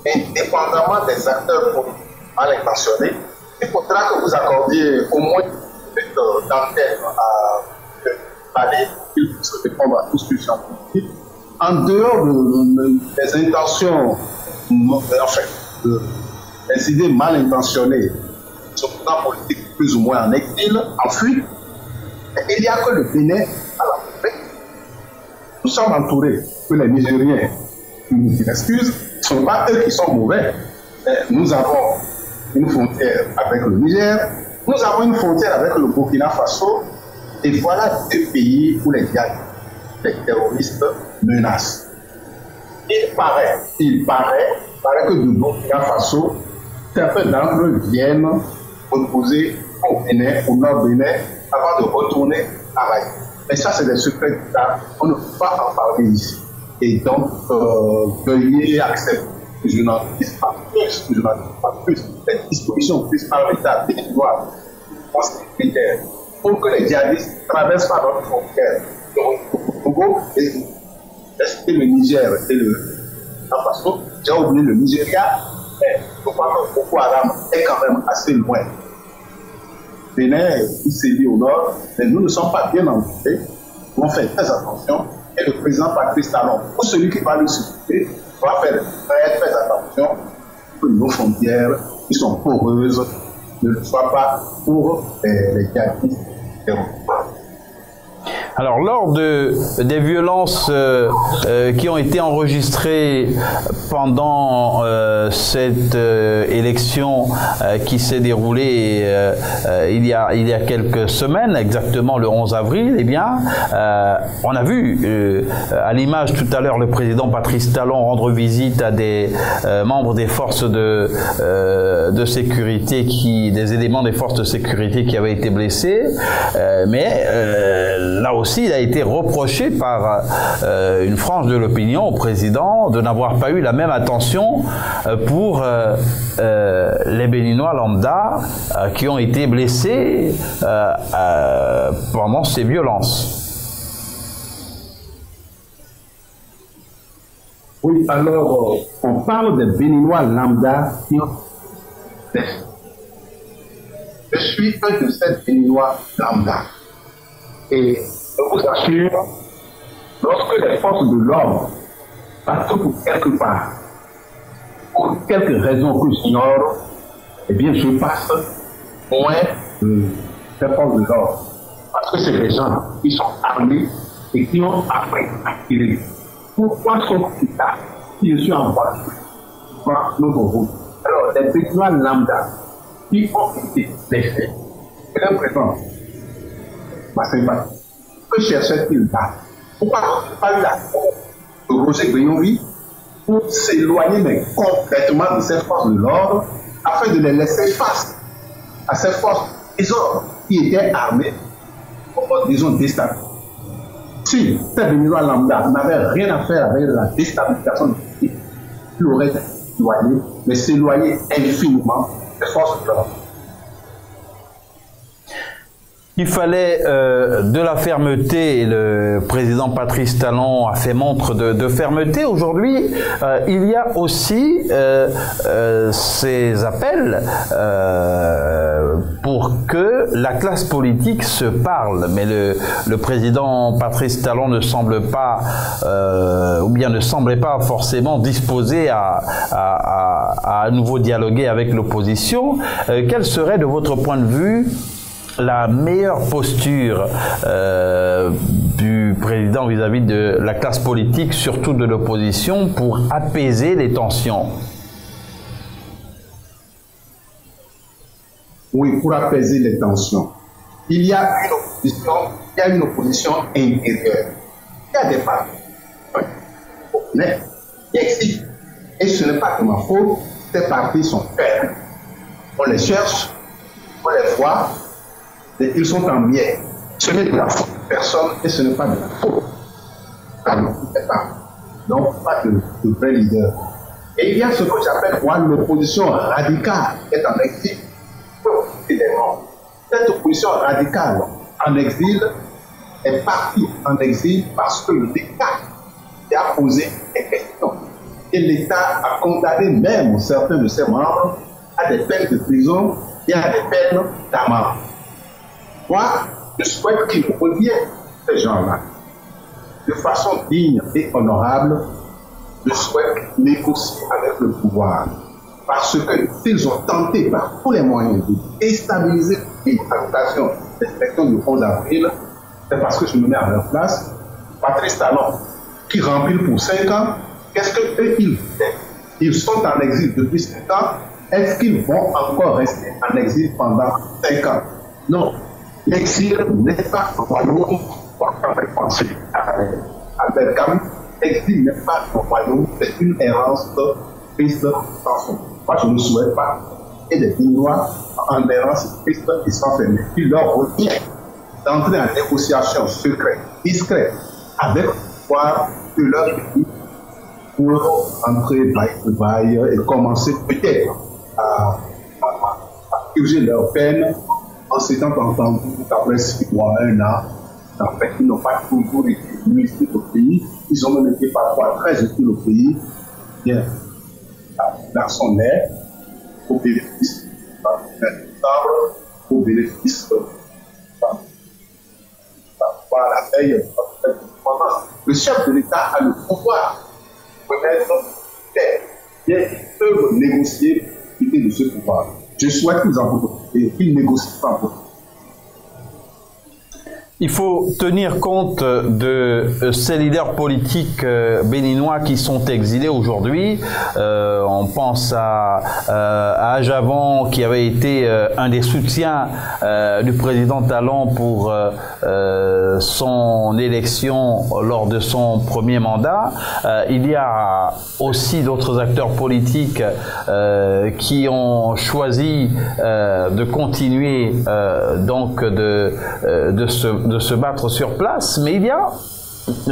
Speaker 2: indépendamment des acteurs politiques mal intentionnés, il faudra que vous accordiez au moins une d'antenne à parler qu'il puisse répondre à tout ce que j'ai entendu. En dehors des intentions, des idées mal intentionnées, sur le plan politique plus ou moins en exil, en fuite, il n'y a que le Bénin à la fin. Nous sommes entourés, que les Nigériens, nous excusent, ce ne sont pas eux qui sont mauvais. Nous avons une frontière avec le Niger, nous avons une frontière avec le Burkina Faso, et voilà deux pays où les terroristes menacent. Il paraît que du Burkina Faso, certains d'entre eux viennent reposer au Bénin, au nord Bénin, avant de retourner à Raï. Mais ça, c'est des secrets d'État. On ne peut pas en parler ici. Et donc, veuillez accepter que je n'en dise pas plus, Les dispositions prises par l'État béninois pour que les djihadistes traversent par notre frontière, le Congo, et le Niger et le Faso. J'ai oublié le Nigeria, mais je crois que Boko Haram est quand même assez loin. Bénin qui s'est dit au nord, mais nous ne sommes pas bien entourés. On fait très attention. Et le président Patrice Talon, ou celui qui va le supporter, doit faire très attention que nos frontières, qui sont poreuses, ne soient pas pour les djihadistes terroristes.
Speaker 1: Alors, lors des violences qui ont été enregistrées pendant cette élection qui s'est déroulée il y a quelques semaines, exactement le 11 avril, eh bien, on a vu à l'image tout à l'heure le président Patrice Talon rendre visite à des membres des forces de sécurité, des éléments des forces de sécurité qui avaient été blessés, mais là aussi, il a été reproché par une frange de l'opinion au président de n'avoir pas eu la même attention pour les Béninois lambda qui ont été blessés pendant ces violences.
Speaker 2: Oui, alors, on parle des Béninois lambda qui ont blessé. Je suis un de ces Béninois lambda. Et je vous assure, lorsque les forces de l'ordre partent pour quelque part, pour quelques raisons que j'ignore, eh bien, je passe loin des forces de l'ordre. Parce que c'est des gens qui sont armés et qui ont appris à tirer. Pourquoi sont-ils là si je suis en voiture dans notre route? Alors, les Béninois lambda qui ont été blessés, j'ai l'impression, ma sympathie. Que cherchait-il là? Pourquoi pas eu la de Roger Grignovi pour s'éloigner mais complètement de ces forces de l'ordre afin de les laisser face à ces forces qui étaient armées disons, déstabilisé. Si ces Béninois lambda n'avaient rien à faire avec la déstabilisation du pays, il aurait éloigné, mais s'éloigner infiniment des forces de l'ordre.
Speaker 1: Il fallait de la fermeté, et le président Patrice Talon a fait montre de fermeté. Aujourd'hui, il y a aussi ces appels pour que la classe politique se parle. Mais le président Patrice Talon ne semble pas, ou bien ne semblait pas forcément disposé à nouveau dialoguer avec l'opposition. Quel serait, de votre point de vue, la meilleure posture du président vis-à-vis de la classe politique, surtout de l'opposition, pour apaiser les tensions?
Speaker 2: Oui, pour apaiser les tensions. Il y a une opposition intérieure. Il y a des partis qui existent. Et ce n'est pas de ma faute, ces partis sont faibles. On les cherche, on les voit, et ils sont en biais. Ce n'est de la faute de personne et ce n'est pas de la faute. Donc, pas de vrai leader. Et il y a ce que j'appelle moi l'opposition radicale qui est en exil. Cette opposition radicale en exil est partie en exil parce que l'État a posé des questions. Et l'État a condamné même certains de ses membres à des peines de prison et à des peines d'amende. Moi, je souhaite qu'ils reviennent, ces gens-là, de façon digne et honorable. Je souhaite négocier avec le pouvoir. Parce que s'ils ont tenté par tous les moyens de déstabiliser l'organisation des élections du 11 avril, c'est parce que je me mets à leur place. Patrice Talon, qui remplit pour 5 ans, qu'est-ce qu'eux ils font? Ils sont en exil depuis 5 ans. Est-ce qu'ils vont encore rester en exil pendant 5 ans? Non. L'exil n'est pas un royaume, pour penser à Bergame. L'exil n'est pas un royaume, c'est une errance triste sans fin. Moi, je ne souhaite pas. Et des Béninois en errance triste et sans fin. Il leur revient d'entrer en négociation secrète, discrète, avec le pouvoir de leur pays pour entrer bail et commencer peut-être à purger leur peine en s'étant entendu qu'après 6 mois, 1 an, en fait, ils n'ont pas toujours été utiles au pays. Ils ont même été parfois très utiles au pays. Bien, dans son air, au bénéfice au bénéfice la veille. Le chef de l'État a le pouvoir de mettre ils peuvent négocier l'idée de ce pouvoir. Je souhaite qu'ils en profitent et qu'ils négocient pas.
Speaker 1: Il faut tenir compte de ces leaders politiques béninois qui sont exilés aujourd'hui. On pense à Ajavan, qui avait été un des soutiens du président Talon pour son élection lors de son premier mandat. Il y a aussi d'autres acteurs politiques qui ont choisi de continuer donc de se battre sur place, mais il y a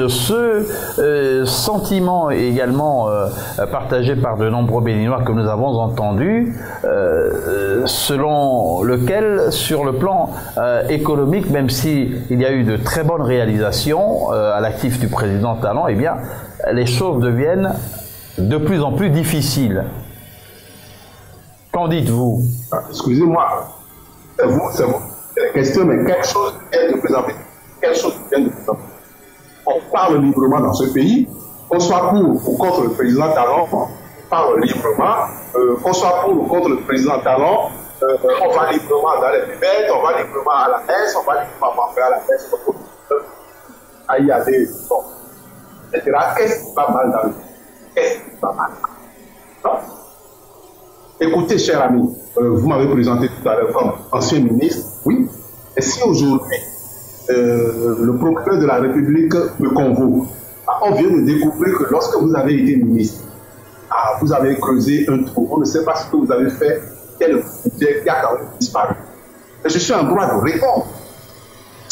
Speaker 1: ce sentiment également partagé par de nombreux Béninois que nous avons entendu, selon lequel, sur le plan économique, même s'il y a eu de très bonnes réalisations à l'actif du président Talon, eh bien, les choses deviennent de plus en plus difficiles. Qu'en dites-vous?
Speaker 2: Excusez-moi, c'est vous. La question, mais quelque chose est de plus en plus. Quelque chose vient de plus en plus. On parle librement dans ce pays, qu'on soit pour ou contre le président Talon, on parle librement, qu'on soit pour ou contre le président Talon, on va librement dans les fêtes, on va librement à la messe, on va librement faire à la messe, à y aller, bon, etc. Qu'est-ce qui va mal dans le pays? Qu'est-ce qui va mal? Non? Écoutez, cher ami, vous m'avez présenté tout à l'heure comme ancien ministre, oui, et si aujourd'hui, le procureur de la République me convoque, on vient de découvrir que lorsque vous avez été ministre, vous avez creusé un trou, on ne sait pas ce que vous avez fait, quel budget qui a quand même disparu. Et je suis en droit de répondre.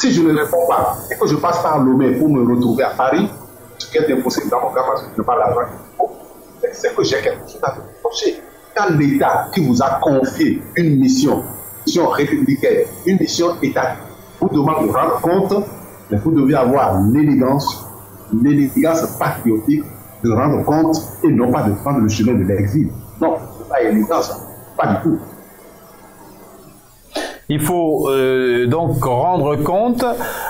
Speaker 2: Si je ne réponds pas et que je passe par Lomé pour me retrouver à Paris, ce qui est impossible dans mon cas parce que je n'ai pas l'argent qu'il faut, c'est que j'ai quelque chose à vous reprocher. Quand l'État qui vous a confié une mission républicaine, une mission étatique, vous demande de rendre compte, mais vous devez avoir l'élégance patriotique de rendre compte et non pas de prendre le chemin de l'exil. Non, ce n'est pas élégant ça, pas du tout.
Speaker 1: Il faut donc rendre compte,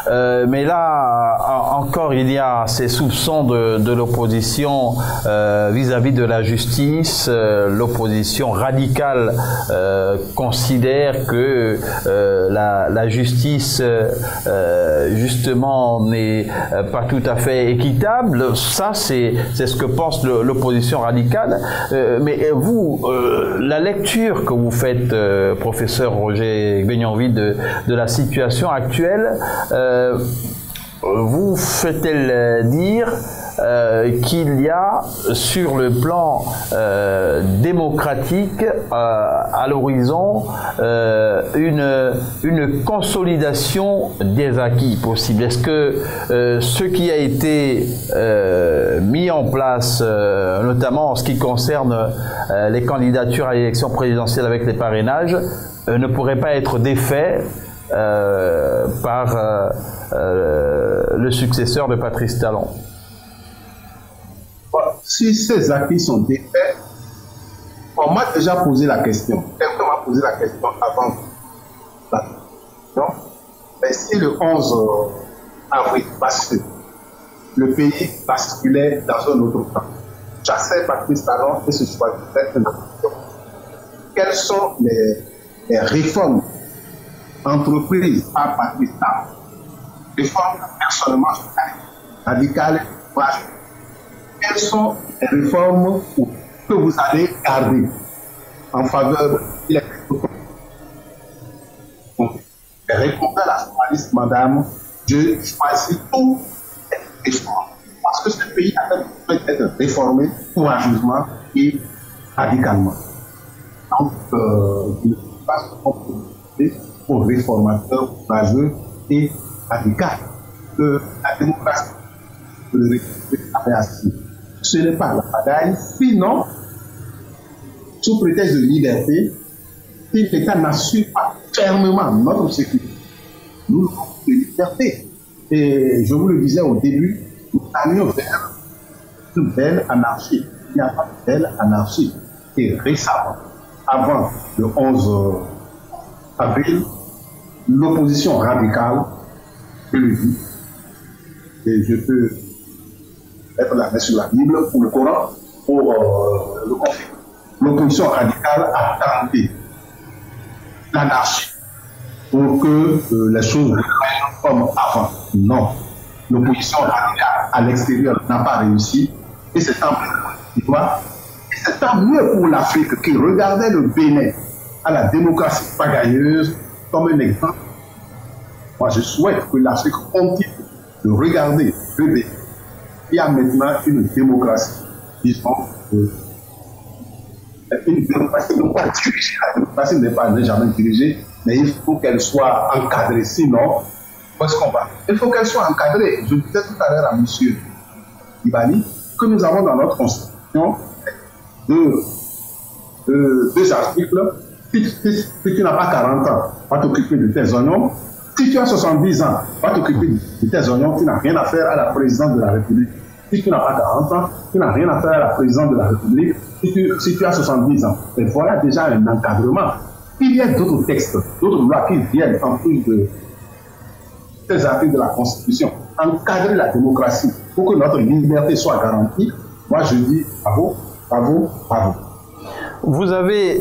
Speaker 1: mais là encore il y a ces soupçons de l'opposition vis-à-vis de la justice. L'opposition radicale considère que la justice justement n'est pas tout à fait équitable. Ça c'est ce que pense l'opposition radicale. Mais vous, la lecture que vous faites, professeur Roger Gbenionville, de la situation actuelle, vous fait-elle dire qu'il y a sur le plan démocratique à l'horizon une consolidation des acquis possible? Est-ce que ce qui a été mis en place, notamment en ce qui concerne les candidatures à l'élection présidentielle avec les parrainages, ne pourrait pas être défait par le successeur de Patrice Talon?
Speaker 2: Si ces acquis sont défaits, on m'a déjà posé la question. Quelqu'un m'a posé la question avant. Non? Mais si le 11 avril passé, le pays basculait dans un autre temps, chassait Patrice Talon et se choisissait une action, quelles sont les réformes entreprises par Patrice Talon? Réformes personnellement radicales, quelles sont les réformes que vous allez garder en faveur de répondre à la journaliste, madame, je choisis tout réforme. Parce que ce pays a besoin d'être réformé courageusement et radicalement. Donc, je ne suis pas aux réformateurs courageux et radicaux que la démocratie de la République avait assis. Ce n'est pas la bataille, sinon, sous prétexte de liberté, si l'État n'assure pas fermement notre sécurité, nous avons de liberté. Et je vous le disais au début, nous allions vers une belle anarchie. Il n'y a pas de belle anarchie. Et récemment, avant le 11 avril, l'opposition radicale, je le dis, et je peux mettre la main sur la Bible ou le Coran pour le conflit. L'opposition radicale a tenté l'anarchie pour que les choses reviennent comme avant. Non. L'opposition radicale à l'extérieur n'a pas réussi et c'est tant mieux. Et c'est tant mieux pour l'Afrique qui regardait le Bénin à la démocratie pagailleuse comme un exemple. Moi, je souhaite que l'Afrique continue de regarder le Bénin. Il y a maintenant une démocratie, disons, une démocratie ne pas dirigée. La démocratie n'est jamais dirigée, mais il faut qu'elle soit encadrée. Sinon, où est-ce qu'on va? Il faut qu'elle soit encadrée. Je disais tout à l'heure à M. Ibali que nous avons dans notre constitution deux articles. Si tu n'as pas 40 ans, va t'occuper de tes oignons. Si tu as 70 ans, va t'occuper de tes oignons. Tu n'as rien à faire à la présidence de la République. Si tu n'as pas 40 ans, tu n'as rien à faire à la présidence de la République. Si tu as 70 ans, et voilà déjà un encadrement. Il y a d'autres textes, d'autres lois qui viennent en plus de ces articles de la Constitution. Encadrer la démocratie pour que notre liberté soit garantie. Moi, je dis bravo, bravo, bravo.
Speaker 1: Vous avez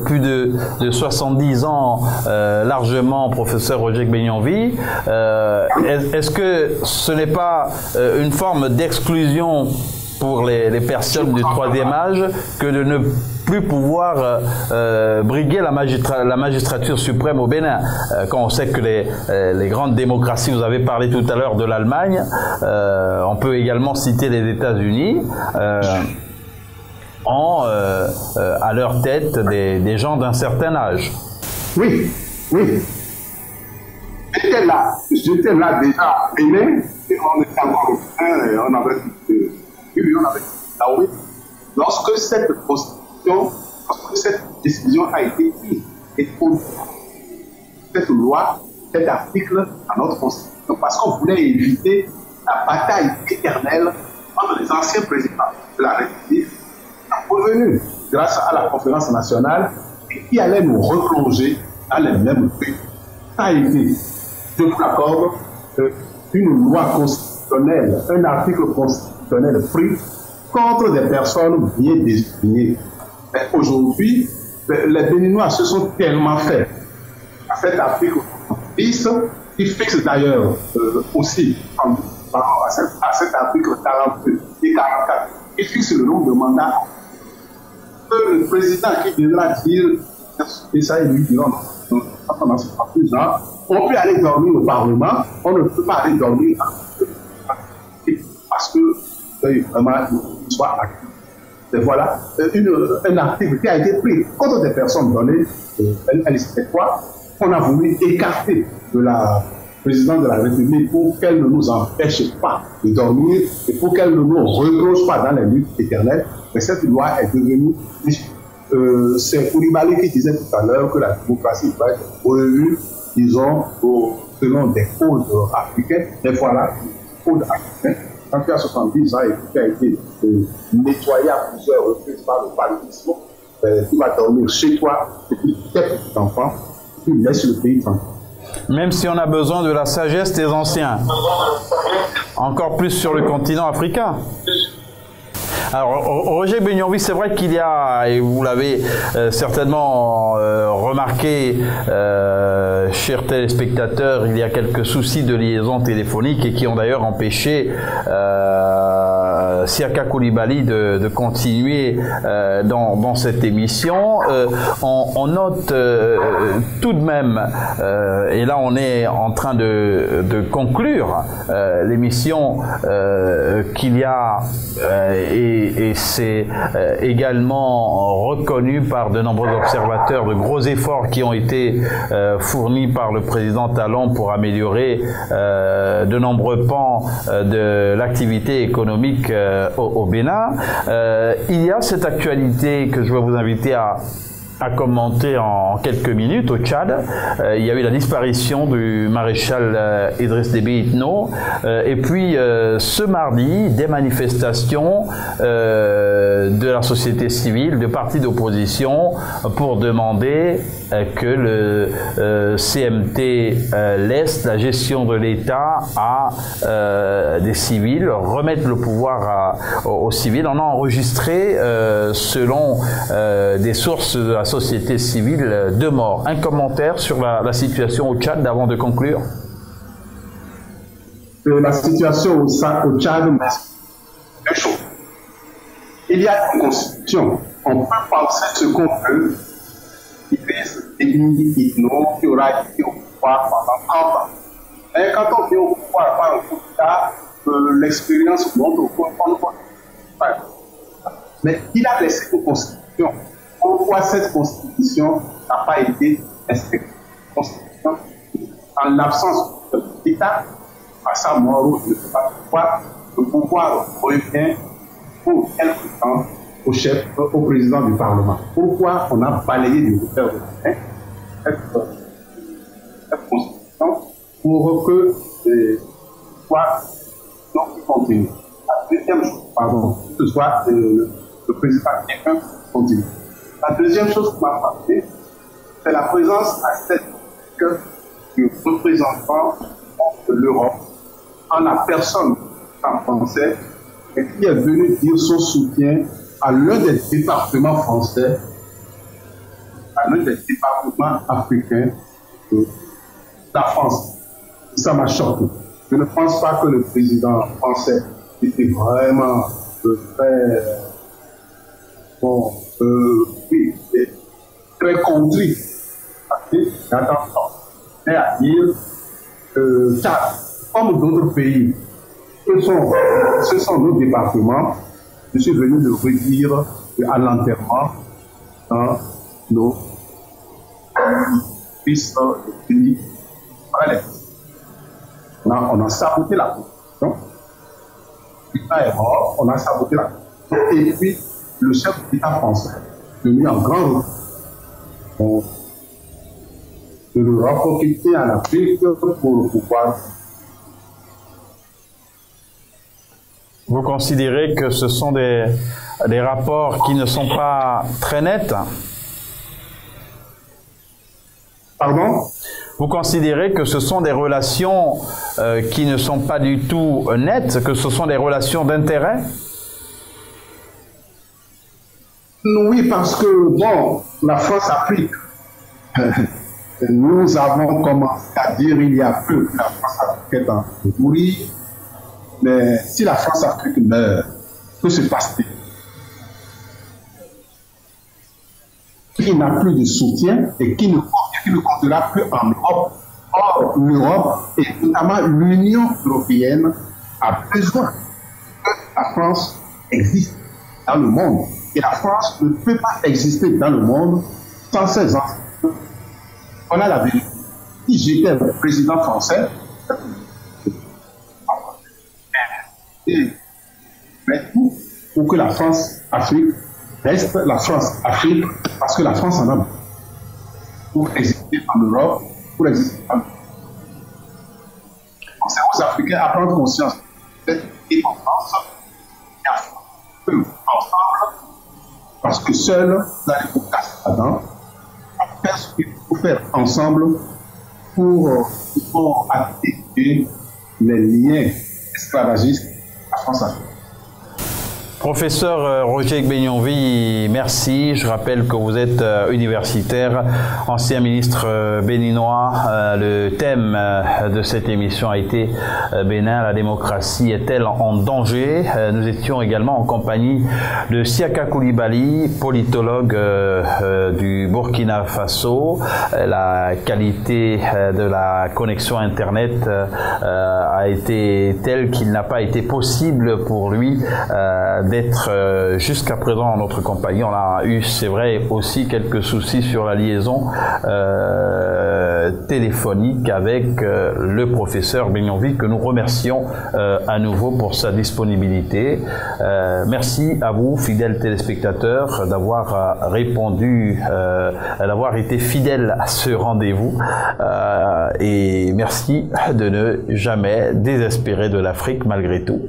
Speaker 1: plus de 70 ans largement, professeur Roger Gbenionville. Est-ce que ce n'est pas une forme d'exclusion pour les personnes du troisième âge que de ne plus pouvoir briguer la magistrature suprême au Bénin, quand on sait que les grandes démocraties, vous avez parlé tout à l'heure de l'Allemagne, on peut également citer les États-Unis, ont à leur tête des gens d'un certain âge.
Speaker 2: Oui, oui. J'étais là déjà à Bénin, et on était encore on avait là-haut. Lorsque cette constitution, lorsque cette décision a été prise, et cette loi, cet article à notre constitution, parce qu'on voulait éviter la bataille éternelle entre les anciens présidents de la République, revenus grâce à la conférence nationale, et qui allait nous replonger dans les mêmes pays. Ça a été, je vous l'accorde, une loi constitutionnelle, un article constitutionnel pris contre des personnes bien désignées. Mais aujourd'hui, les Béninois se sont tellement faits à cet article 10, qui fixe d'ailleurs aussi à cet article 42 et 44, qui fixe le nombre de mandats que le président qui viendra dire, et ça, il lui dira non, quand on a ce plus, on peut aller dormir au Parlement, on ne peut pas aller dormir parce que vraiment, il soit actif. Et voilà, un article qui a été pris contre des personnes données, elle c'était quoi? On a voulu écarter de la présidente de la République pour qu'elle ne nous empêche pas de dormir et pour qu'elle ne nous reproche pas dans les luttes éternelles. Mais cette loi est devenue... c'est Koulibaly qui disait tout à l'heure que la démocratie doit être revue, disons, selon des codes africains. Et voilà, codes africains. Quand il y a 70 ans et qui a été nettoyé à plusieurs reprises par le paludisme, tu vas dormir chez toi, et puis tes petits enfants, tu laisses le pays tranquille.
Speaker 1: Même si on a besoin de la sagesse des anciens, encore plus sur le continent africain. Alors, Roger Begnonville, c'est vrai qu'il y a, et vous l'avez certainement remarqué, chers téléspectateurs, il y a quelques soucis de liaison téléphonique et qui ont d'ailleurs empêché Siaka Koulibaly de continuer dans cette émission. On note tout de même, et là on est en train de conclure l'émission, qu'il y a et c'est également reconnu par de nombreux observateurs, de gros efforts qui ont été fournis par le président Talon pour améliorer de nombreux pans de l'activité économique au Bénin. Il y a cette actualité que je vais vous inviter à commenter en quelques minutes au Tchad. Il y a eu la disparition du maréchal Idriss Déby Itno, et puis ce mardi, des manifestations de la société civile, de partis d'opposition pour demander que le CMT laisse la gestion de l'État à des civils, remettre le pouvoir aux civils. On a enregistré, selon des sources de la société civile, 2 morts. Un commentaire sur la situation au Tchad avant de conclure?
Speaker 2: La situation au Tchad, c'est chaud. Il y a une constitution. On peut penser ce qu'on veut. Déby Itno qui aura été au pouvoir pendant 30 ans. Et quand on vient au pouvoir par un coup d'État, l'expérience montre qu'on ne peut pas. Mais il a laissé une constitution. Pourquoi cette constitution n'a pas été respectée? En l'absence de l'État, à sa mort, je ne sais pas pourquoi, le pouvoir revient pour quelque temps au président du Parlement. Pourquoi on a balayé du revers de la main cette constitution pour que soit continue. La deuxième chose, pardon, que ce soit le président quelqu'un continue. La deuxième chose qui m'a frappé, c'est la présence à cette du représentant de l'Europe en la personne en français et qui est venu dire son soutien à l'un des départements français, à l'un des départements africains de la France. Ça m'a choqué. Je ne pense pas que le président français était vraiment très bon, oui, très contrit. Attention, mais à dire que Tchad, comme d'autres pays, ce sont nos départements. Je suis venu le redire à l'enterrement dans nos fils unis. On a saboté la Constitution. On a saboté la Constitution. Et puis, le chef d'État français est mis en grand regret de le reconquérir en Afrique pour le pouvoir.
Speaker 1: Vous considérez que ce sont des rapports qui ne sont pas très nets?
Speaker 2: Pardon?
Speaker 1: Vous considérez que ce sont des relations qui ne sont pas du tout nettes, que ce sont des relations d'intérêt?
Speaker 2: Oui, parce que, bon, la France-Afrique, nous avons commencé à dire il y a peu que la France-Afrique est en train de mourir, mais si la France-Afrique meurt, que se passe-t-il? Qui n'a plus de soutien et qui ne comptera plus en Europe. Or, l'Europe, et notamment l'Union européenne, a besoin que la France existe dans le monde. Et la France ne peut pas exister dans le monde sans ses enfants. Voilà la vérité. Si j'étais le président français, mais tout pour que la France-Afrique reste la France-Afrique, parce que la France en a besoin pour exister en Europe, pour exister en Europe. C'est aux Africains à prendre conscience de cette importance et à faire ensemble, parce que seul, vous allez vous casser là-dedans, à faire ce qu'il faut faire ensemble pour activer les liens esclavagistes de la France-Afrique.
Speaker 1: Professeur Roger Igbenionvi, merci. Je rappelle que vous êtes universitaire, ancien ministre béninois. Le thème de cette émission a été Bénin, la démocratie est-elle en danger? Nous étions également en compagnie de Siaka Koulibaly, politologue du Burkina Faso. La qualité de la connexion Internet a été telle qu'il n'a pas été possible pour lui d'être jusqu'à présent en notre compagnie. On a eu, c'est vrai, aussi quelques soucis sur la liaison téléphonique avec le professeur Igbenionvi, que nous remercions à nouveau pour sa disponibilité. Merci à vous, fidèles téléspectateurs, d'avoir répondu, d'avoir été fidèles à ce rendez-vous. Et merci de ne jamais désespérer de l'Afrique malgré tout,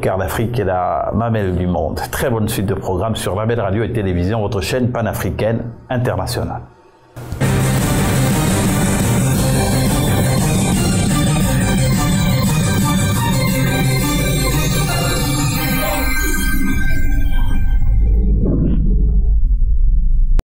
Speaker 1: car l'Afrique est la mamelle du monde. Très bonne suite de programmes sur Label Radio et Télévision, votre chaîne panafricaine internationale.